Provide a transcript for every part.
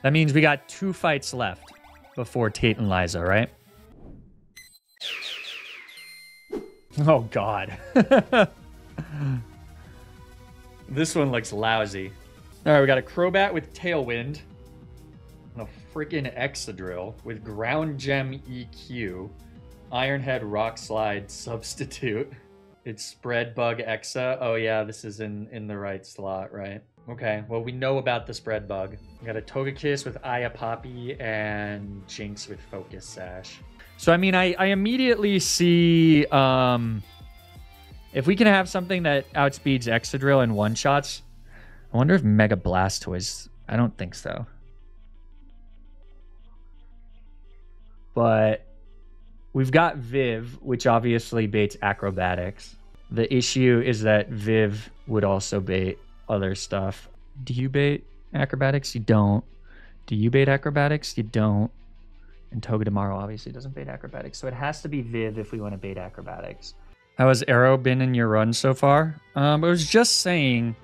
That means we got 2 fights left before Tate and Liza, right? Oh, God. This one looks lousy. All right, we got a Crobat with Tailwind. And a freaking Excadrill with Ground Gem EQ. Ironhead Rock Slide Substitute. It's Spread Bug Exa. Oh yeah, this is in the right slot, right? Okay, well we know about the Spread Bug. We got a Togekiss with Aya Poppy and Jinx with Focus Sash. So I mean, I immediately see if we can have something that outspeeds Excadrill in one-shots. I wonder if Mega Blastoise... I don't think so. But we've got Viv, which obviously baits Acrobatics. The issue is that Viv would also bait other stuff. Do you bait Acrobatics? You don't. Do you bait Acrobatics? You don't. And Togedemaru obviously doesn't bait Acrobatics. So it has to be Viv if we want to bait Acrobatics. How has Arrow been in your run so far? I was just saying,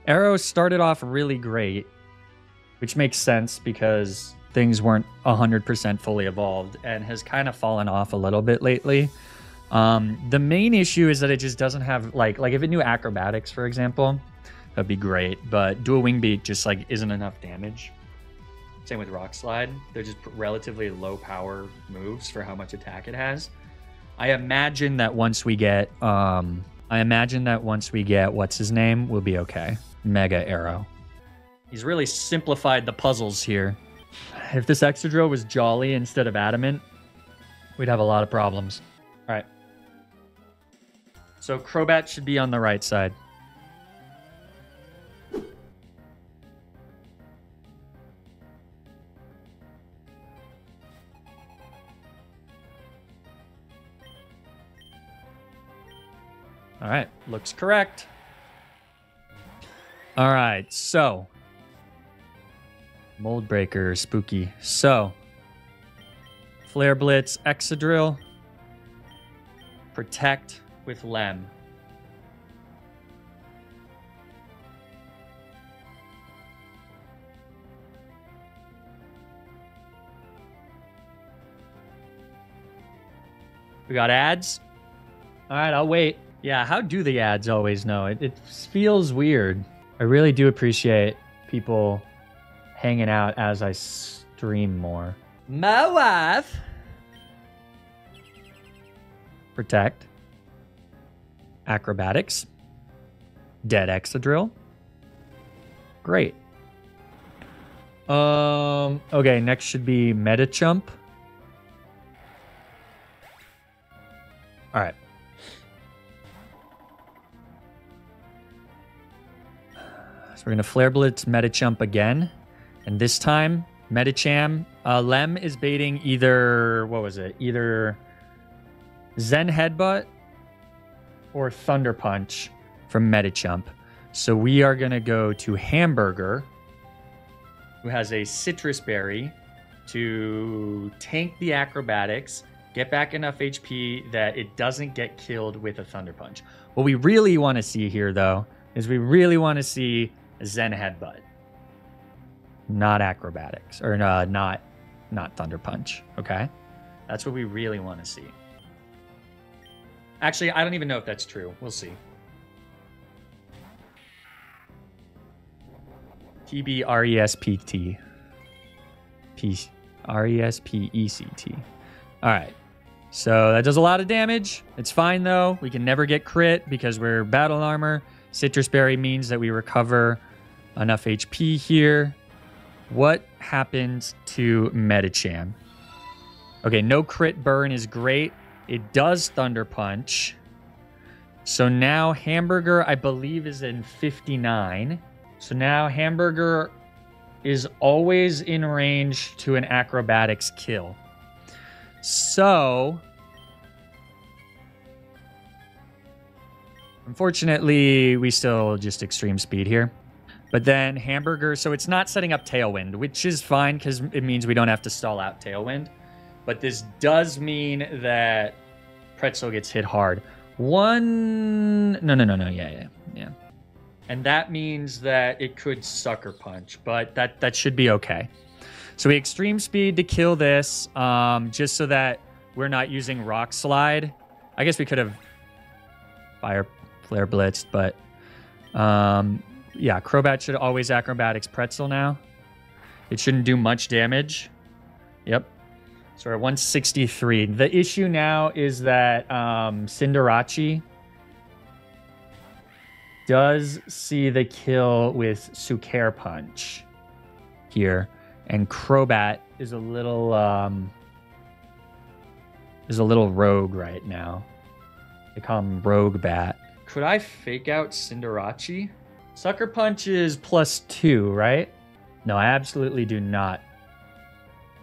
Arrow started off really great, which makes sense because things weren't 100% fully evolved and has kind of fallen off a little bit lately. The main issue is that it just doesn't have, like if it knew Acrobatics, for example, that'd be great, but Dual Wing Beat just like isn't enough damage. Same with Rock Slide. They're just relatively low power moves for how much attack it has. I imagine that once we get, what's his name, we'll be okay. Mega Arrow. He's really simplified the puzzles here. If this Excadrill was Jolly instead of Adamant, we'd have a lot of problems. All right. So Crobat should be on the right side. All right, looks correct. All right, so Mold Breaker, spooky. So Flare Blitz, Excadrill, Protect with Lem. We got ads. All right, I'll wait. Yeah, how do the ads always know? It feels weird. I really do appreciate people hanging out as I stream more. My wife. Protect. Acrobatics. Dead Excadrill. Great. Okay, next should be Medichump. All right. So we're going to Flare Blitz Medichump again. And this time, Medicham, Lem is baiting either, what was it? Either Zen Headbutt or Thunder Punch from Medichump. So we are going to go to Hamburger, who has a Citrus Berry to tank the Acrobatics, get back enough HP that it doesn't get killed with a Thunder Punch. What we really want to see here, though, is we really want to see Zen Headbutt. Not Acrobatics, or not Thunder Punch, okay? That's what we really want to see. Actually, I don't even know if that's true. We'll see. TBRESPT. RESPECT. All right. So that does a lot of damage. It's fine, though. We can never get crit because we're battle armor. Citrus Berry means that we recover enough HP here. What happens to Medicham? Okay, no crit burn is great. It does Thunder Punch. So now Hamburger, I believe, is in 59. So now Hamburger is always in range to an Acrobatics kill. So unfortunately, we still just extreme speed here. But then Hamburger, so it's not setting up Tailwind, which is fine because it means we don't have to stall out Tailwind. But this does mean that Pretzel gets hit hard. Yeah. And that means that it could Sucker Punch, but that should be okay. So we extreme speed to kill this, just so that we're not using Rock Slide. I guess we could have Fire Flare Blitzed, but yeah, Crobat should always Acrobatics Pretzel now. It shouldn't do much damage. Yep. So we're at 163. The issue now is that Cinderace does see the kill with Sucare Punch here, and Crobat is a little rogue right now. They call him Rogue Bat. Could I fake out Cinderace? Sucker Punch is +2, right? No, I absolutely do not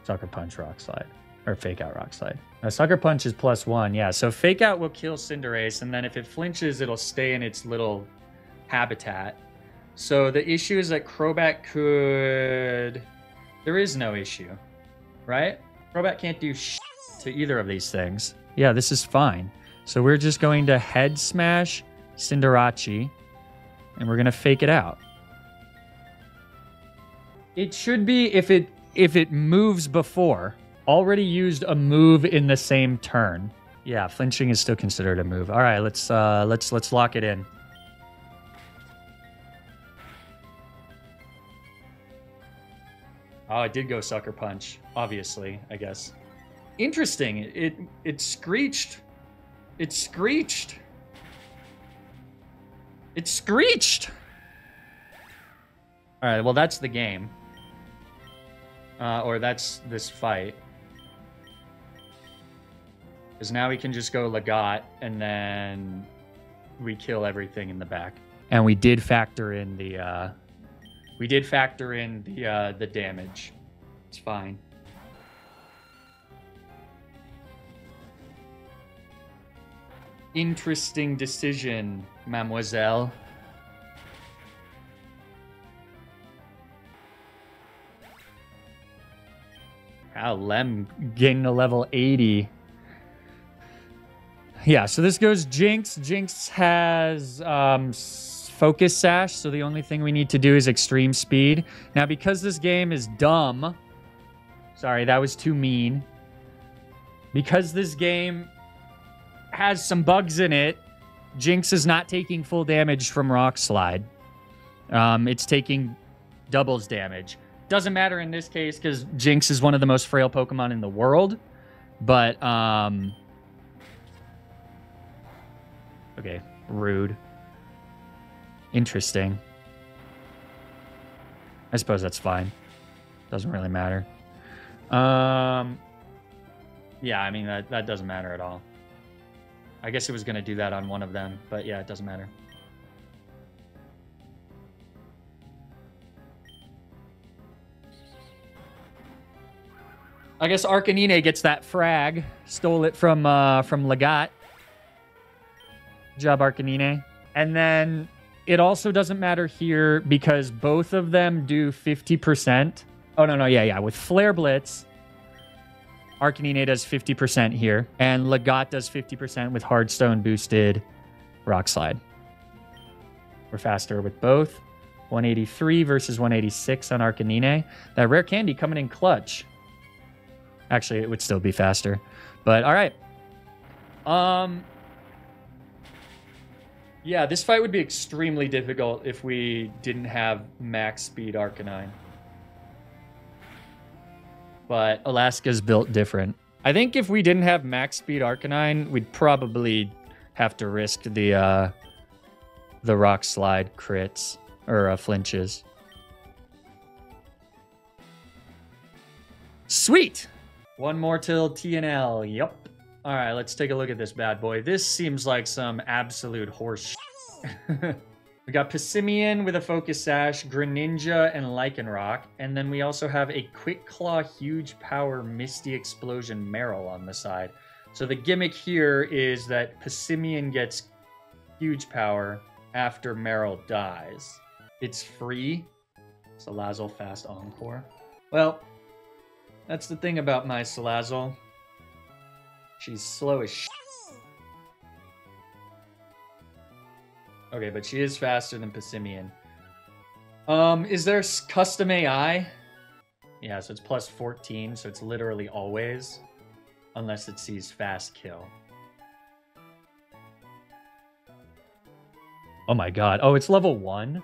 Sucker Punch Rock Slide. Or Fake Out Rock Slide. Now, Sucker Punch is +1, yeah. So Fake Out will kill Cinderace, and then if it flinches, it'll stay in its little habitat. So the issue is that Crobat could... There is no issue, right? Crobat can't do to either of these things. Yeah, this is fine. So we're just going to Head Smash Cinderace, and we're going to Fake it out. It should be, if it moves before... Already used a move in the same turn. Yeah, flinching is still considered a move. All right, let's lock it in. Oh, it did go Sucker Punch, obviously, I guess. Interesting. It screeched. It screeched. It screeched. All right, well, that's the game. Or that's this fight. Because now we can just go Legat, and then we kill everything in the back. And we did factor in the the damage. It's fine. Interesting decision, mademoiselle. Wow, Lem getting to level 80. Yeah, so this goes Jinx. Jinx has Focus Sash, so the only thing we need to do is Extreme Speed. Now, because this game is dumb... Sorry, that was too mean. Because this game has some bugs in it, Jinx is not taking full damage from Rock Slide. It's taking doubles damage. Doesn't matter in this case because Jinx is one of the most frail Pokemon in the world. But, okay, rude. Interesting. I suppose that's fine. Doesn't really matter. Yeah, I mean, that doesn't matter at all. I guess it was going to do that on one of them, but yeah, it doesn't matter. I guess Arcanine gets that frag. Stole it from Legat. Good job, Arcanine. And then it also doesn't matter here because both of them do 50%. Oh, no, yeah. With Flare Blitz, Arcanine does 50% here. And Legat does 50% with Hardstone boosted Rock Slide. We're faster with both. 183 versus 186 on Arcanine. That rare candy coming in clutch. Actually, it would still be faster. But, all right. Yeah, this fight would be extremely difficult if we didn't have max speed Arcanine. But Alaska's built different. I think if we didn't have max speed Arcanine, we'd probably have to risk the Rock Slide crits or flinches. Sweet! One more till TNL. Yup. All right, let's take a look at this bad boy. This seems like some absolute horse shit. We got Passimian with a Focus Sash, Greninja, and Lycanroc. And then we also have a Quick Claw, Huge Power, Misty Explosion Meryl on the side. So the gimmick here is that Passimian gets Huge Power after Meryl dies. It's free. Salazzle Fast Encore. Well, that's the thing about my Salazzle. She's slow as shit. Okay, but she is faster than Passimian. Is there custom AI? Yeah, so it's plus 14, so it's literally always, unless it sees fast kill. Oh my god. Oh, it's level 1?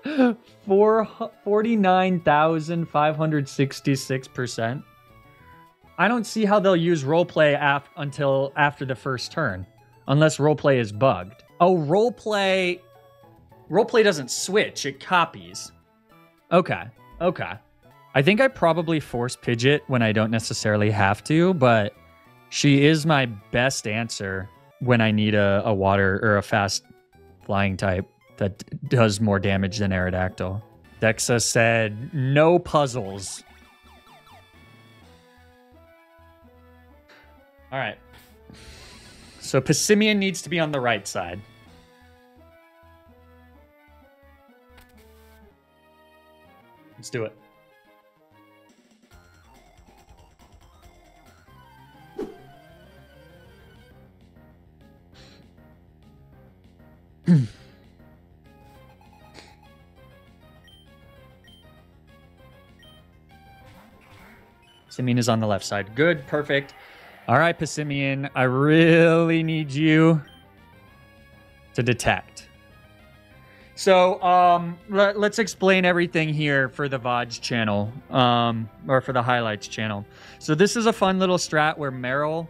49,566%. I don't see how they'll use roleplay until after the first turn. Unless roleplay is bugged. Oh, roleplay doesn't switch, it copies. Okay. I think I probably force Pidgeot when I don't necessarily have to, but she is my best answer when I need a water or a fast flying type that does more damage than Aerodactyl. Dekzeh said, no puzzles. All right. So Passimian needs to be on the right side. Let's do it. Passimian is on the left side. Good, perfect. All right, Passimian, I really need you to detect. So, let's explain everything here for the VODs channel, or for the highlights channel. So this is a fun little strat where Meryl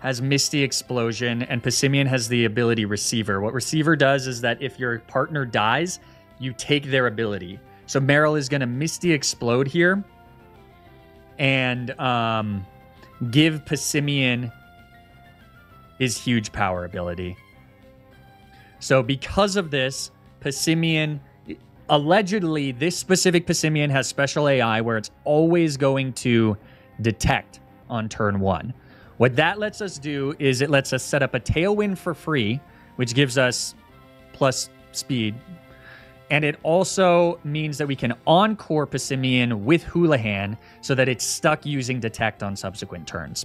has Misty Explosion and Passimian has the ability Receiver. What Receiver does is that if your partner dies, you take their ability. So Meryl is going to Misty Explode here and give Passimian his huge power ability. So because of this, Passimian, allegedly, this specific Passimian has special AI where it's always going to detect on turn 1. What that lets us do is it lets us set up a Tailwind for free, which gives us plus speed. And it also means that we can Encore Passimian with Houlihan so that it's stuck using Detect on subsequent turns.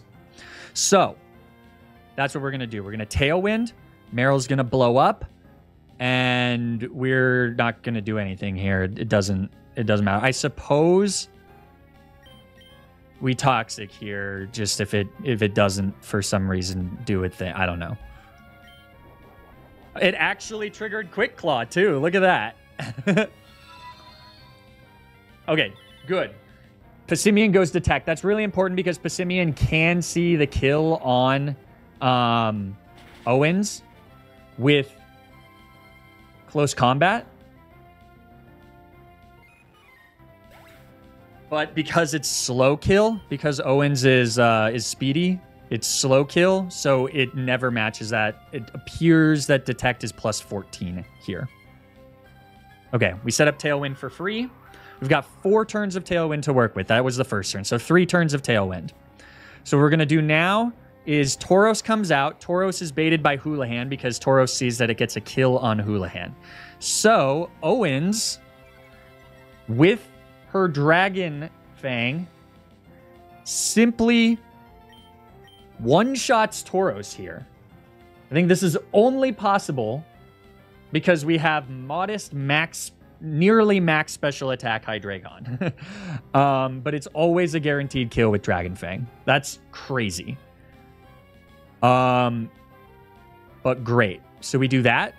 So that's what we're going to do. We're going to Tailwind. Meryl's going to blow up. And we're not going to do anything here. It doesn't matter. I suppose we Toxic here just if it doesn't for some reason do a thing. I don't know. It actually triggered Quick Claw too. Look at that. Okay, good. Passimian goes Detect. That's really important because Passimian can see the kill on Owens with Close Combat. But because it's slow kill, because Owens is speedy, it's slow kill, so it never matches that. It appears that Detect is plus 14 here. Okay, we set up Tailwind for free. We've got 4 turns of Tailwind to work with. That was the first turn, so 3 turns of Tailwind. So what we're going to do now is Tauros comes out. Tauros is baited by Houlihan because Tauros sees that it gets a kill on Houlihan. So Owens, with her Dragon Fang, simply one-shots Tauros here. I think this is only possible because we have modest nearly max special attack Hydreigon. But it's always a guaranteed kill with Dragon Fang. That's crazy. But great. So we do that.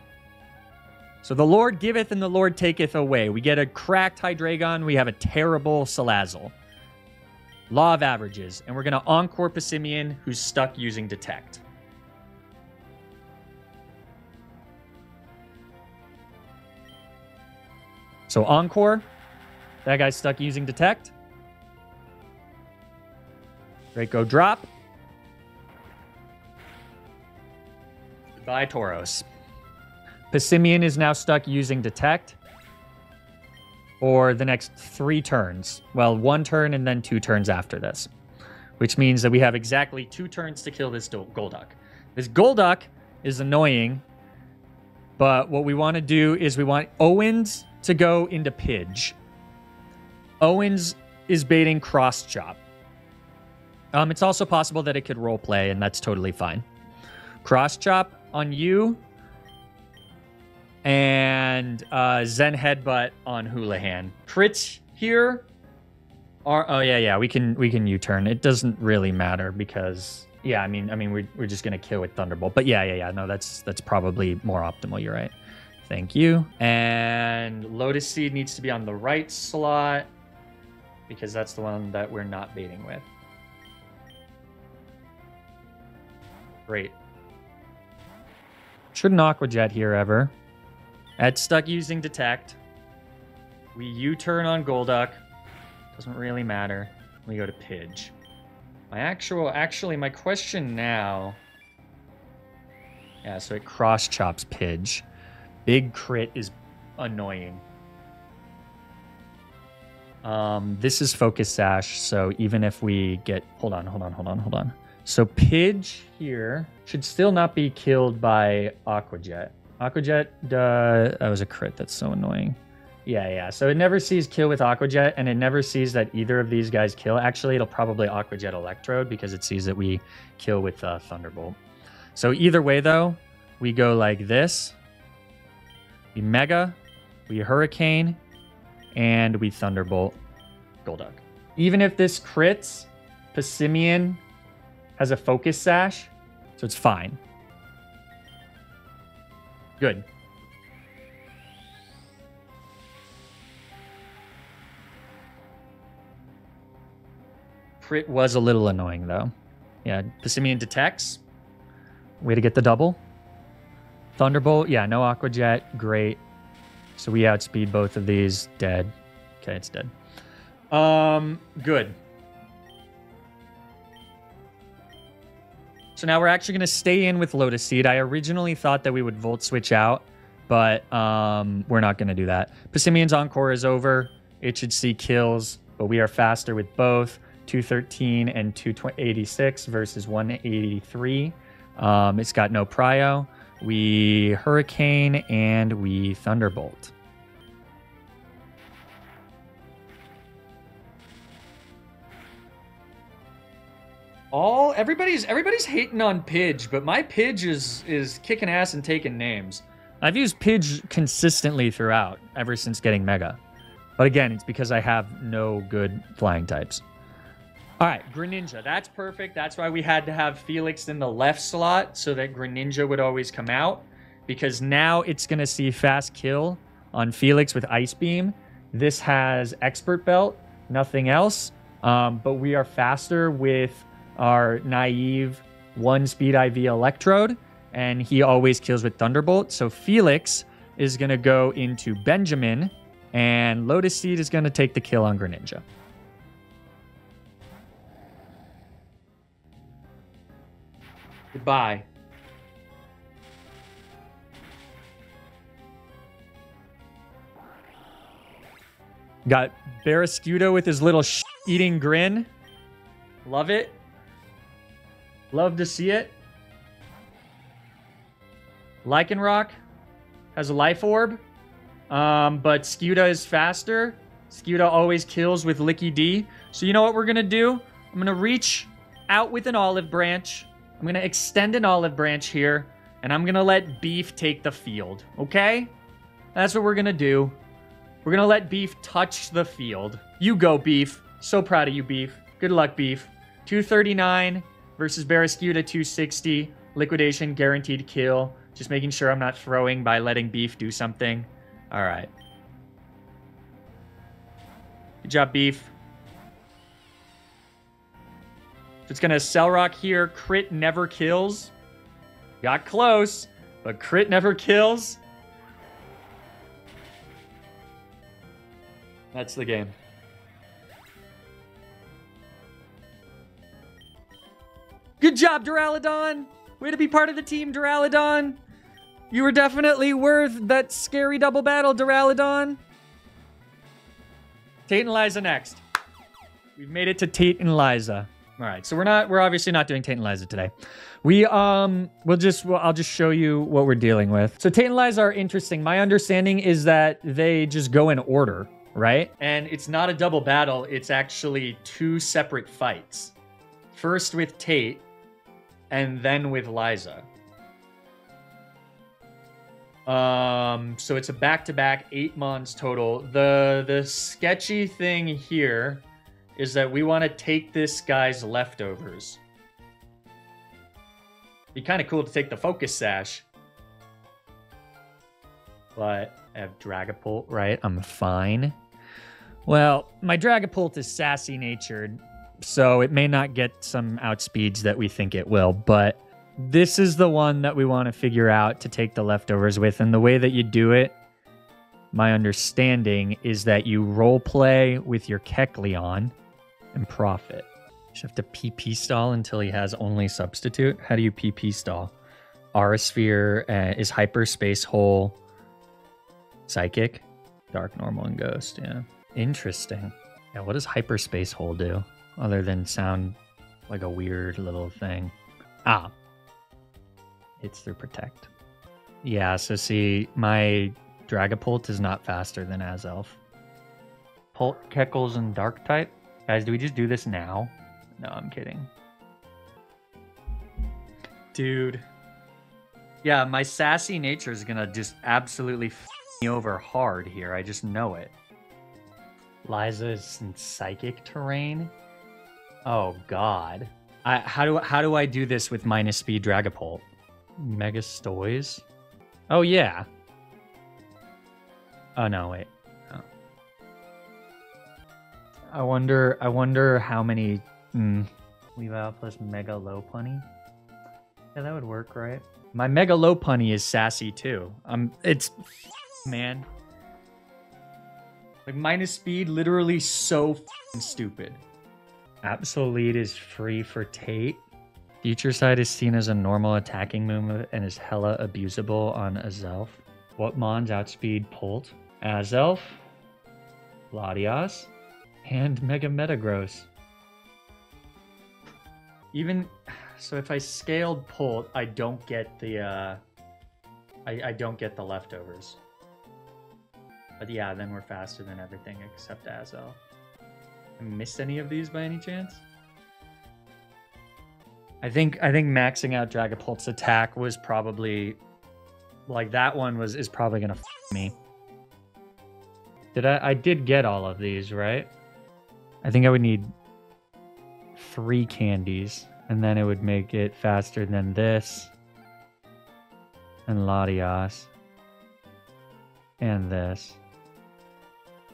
So the Lord giveth and the Lord taketh away. We get a cracked Hydreigon. We have a terrible Salazzle. Law of averages. And we're going to Encore Passimian, who's stuck using Detect. So Encore. That guy's stuck using Detect. Draco drop. Goodbye, Tauros. Passimian is now stuck using Detect for the next 3 turns. Well, 1 turn and then 2 turns after this. Which means that we have exactly 2 turns to kill this Golduck. This Golduck is annoying, but what we want to do is we want Owens to go into Pidge. Owens is baiting Cross Chop. It's also possible that it could roleplay, and that's totally fine. Cross Chop on you. And Zen Headbutt on Houlihan. Crits here Oh yeah. We can U-turn. It doesn't really matter because yeah, I mean we're just gonna kill with Thunderbolt. But yeah. No, that's probably more optimal. You're right. Thank you. And Lotus Seed needs to be on the right slot because that's the one that we're not baiting with. Great. Shouldn't Aqua Jet here ever. Ed's stuck using Detect. We U-turn on Golduck. Doesn't really matter. We go to Pidge. Actually, my question now... Yeah, so it cross-chops Pidge. Big crit is annoying. This is Focus Sash, so even if we get... Hold on. So Pidge here should still not be killed by Aqua Jet. Aqua Jet, that was a crit. That's so annoying. Yeah. So it never sees kill with Aqua Jet, and it never sees that either of these guys kill. Actually, it'll probably Aqua Jet Electrode because it sees that we kill with Thunderbolt. So either way, though, we go like this. We Mega, we Hurricane, and we Thunderbolt Golduck. Even if this crits, Passimian has a Focus Sash, so it's fine. Good. Crit was a little annoying, though. Yeah, Passimian detects. Way to get the double. Thunderbolt, yeah, no Aqua Jet. Great. So we outspeed both of these. Dead. Okay, it's dead. Good. So now we're actually going to stay in with Lotus Seed. I originally thought that we would Volt Switch out, but we're not going to do that. Passimian's Encore is over. It should see kills, but we are faster with both. 213 and 286 versus 183. It's got no Prio. We Hurricane and we Thunderbolt. Everybody's hating on Pidge, but my Pidge is kicking ass and taking names. I've used Pidge consistently throughout, ever since getting Mega. But again, it's because I have no good flying types. All right, Greninja. That's perfect. That's why we had to have Felix in the left slot so that Greninja would always come out. Because now it's going to see fast kill on Felix with Ice Beam. This has Expert Belt, nothing else. But we are faster with our naive 1-speed IV Electrode. And he always kills with Thunderbolt. So Felix is going to go into Benjamin. And Lotus Seed is going to take the kill on Greninja. Goodbye. Got Barrascuda with his little eating grin. Love it. Love to see it. Lycanroc has a Life Orb. But Scuda is faster. Scuda always kills with Licky D. So you know what we're going to do? I'm going to reach out with an Olive Branch. I'm going to extend an Olive Branch here. And I'm going to let Beef take the field. Okay? That's what we're going to do. We're going to let Beef touch the field. You go, Beef. So proud of you, Beef. Good luck, Beef. 239 versus Barrascuda 260. Liquidation, guaranteed kill. Just making sure I'm not throwing by letting Beef do something. All right. Good job, Beef. So it's going to Cell Rock here. Crit never kills. Got close, but crit never kills. That's the game. Good job, Duraludon. Way to be part of the team, Duraludon. You were definitely worth that scary double battle, Duraludon. Tate and Liza next. We've made it to Tate and Liza. All right, so we're obviously not doing Tate and Liza today. I'll just show you what we're dealing with. So Tate and Liza are interesting. My understanding is that they just go in order, right? And it's not a double battle. It's actually two separate fights. First with Tate, and then with Liza. So it's a back-to-back 8 months total. The sketchy thing here is that we want to take this guy's leftovers. Be kind of cool to take the focus sash. But I have Dragapult, right? I'm fine. Well, my Dragapult is sassy natured, so it may not get some outspeeds that we think it will, but this is the one that we want to figure out to take the leftovers with. And the way that you do it, my understanding is that you role play with your Kecleon and profit. You just have to PP stall until he has only substitute. How do you PP stall? Aura Sphere is Hyperspace Hole, Psychic, Dark, Normal, and Ghost. Yeah. Interesting. Yeah, what does Hyperspace Hole do? Other than sound like a weird little thing. Ah. Hits through Protect. Yeah, so see, my Dragapult is not faster than Azelf. Pult, Keckles, and Dark type? Guys, do we just do this now? No, I'm kidding. Dude. Yeah, my sassy nature is gonna just absolutely f me over hard here. I just know it. Liza is in Psychic terrain? Oh, God. How do I do this with minus speed Dragapult? Mega Stoys? Oh, yeah. Oh, no, wait. Oh. I wonder how many... Leave out plus Mega Lopunny? Yeah, that would work, right? My Mega Lopunny is sassy, too. It's... Man. Like, minus speed, literally so stupid. Absolute is free for Tate. Future Sight is seen as a normal attacking move and is hella abusable on Azelf. What mons outspeed Pult? Azelf, Latias, and Mega Metagross. Even so, if I scaled Pult, I don't get the I don't get the leftovers. But yeah, then we're faster than everything except Azelf. I missed any of these by any chance? I think maxing out Dragapult's attack was probably like that one is probably gonna f me. I did get all of these, right? I think I would need 3 candies, and then it would make it faster than this, and Latias, and this.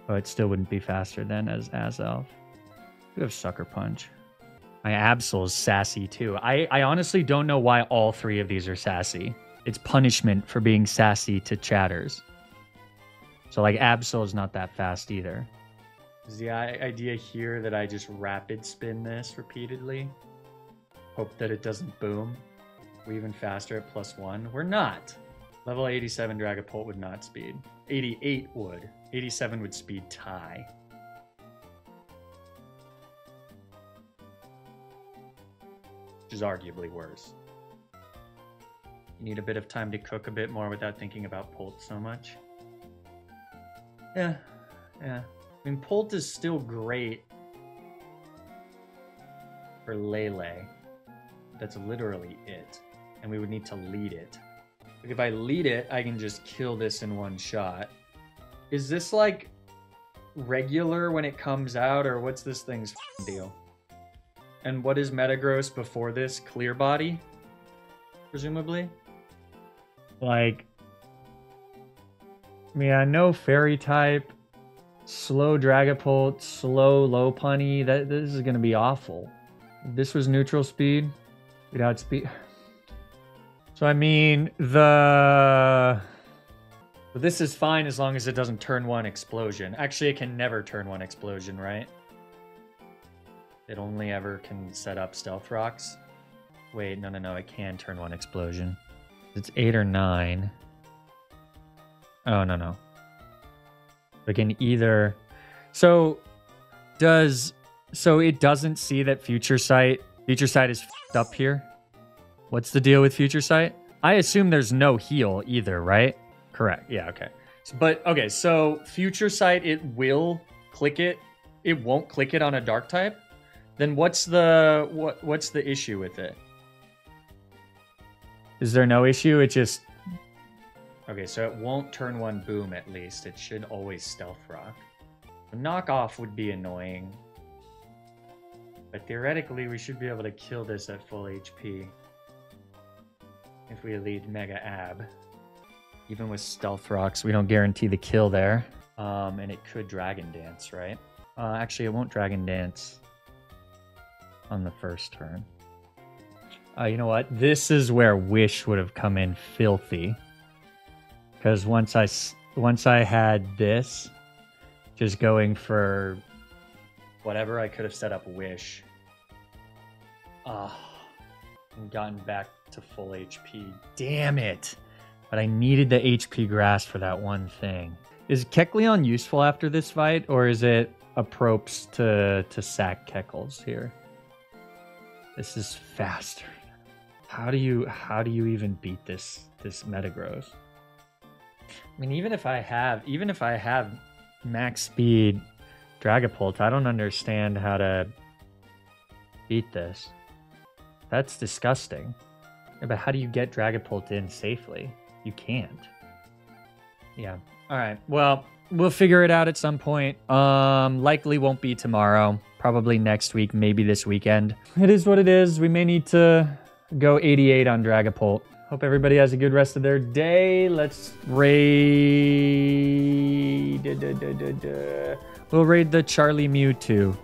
But it still wouldn't be faster than as Azelf. We have Sucker Punch. My Absol is sassy too. I honestly don't know why all 3 of these are sassy. It's punishment for being sassy to chatters. So like Absol is not that fast either. Is the idea here that I just rapid spin this repeatedly? Hope that it doesn't boom. We're even faster at +1. We're not. Level 87 Dragapult would not speed. 88 would. 87 would speed tie. Which is arguably worse. You need a bit of time to cook a bit more without thinking about Pult so much. Yeah. I mean, Pult is still great for Lele. That's literally it. And we would need to lead it. Like if I lead it, I can just kill this in one shot. Is this like regular when it comes out, or what's this thing's deal? And what is Metagross before this? Clear Body? Presumably? Like... I mean, I know Fairy type, slow Dragapult, slow Lopunny. This is going to be awful. If this was neutral speed, we'd outspeed... So, I mean, this is fine as long as it doesn't turn 1 explosion. Actually, it can never turn 1 explosion, right? It only ever can set up Stealth Rocks. Wait, no, it can turn 1 explosion. It's 8 or 9. Oh, no. It can either... So it doesn't see that Future Sight is f***ed up here? What's the deal with Future Sight? I assume there's no heal either, right? Correct. Yeah, okay. So Future Sight, it will click it. It won't click it on a Dark type. Then what's the issue with it? Is there no issue? It just... Okay, so it won't turn 1 boom at least. It should always Stealth Rock. A knockoff would be annoying. But theoretically, we should be able to kill this at full HP. If we lead Mega Ab. Even with Stealth Rocks, we don't guarantee the kill there. And it could Dragon Dance, right? Actually, it won't Dragon Dance on the first turn. You know what? This is where Wish would have come in filthy. Because once I had this, just going for whatever, I could have set up Wish. And gotten back to full HP. Damn it! But I needed the HP Grass for that one thing. Is Kecleon useful after this fight, or is it appropriate to sack Keckles here? This is faster. How do you even beat this Metagross? I mean, even if I have max speed Dragapult, I don't understand how to beat this. That's disgusting. Yeah, but how do you get Dragapult in safely? You can't. Yeah. All right. Well, we'll figure it out at some point. Likely won't be tomorrow. Probably next week, maybe this weekend. It is what it is. We may need to go 88 on Dragapult. Hope everybody has a good rest of their day. Let's raid... We'll raid the Charlie Mewtwo.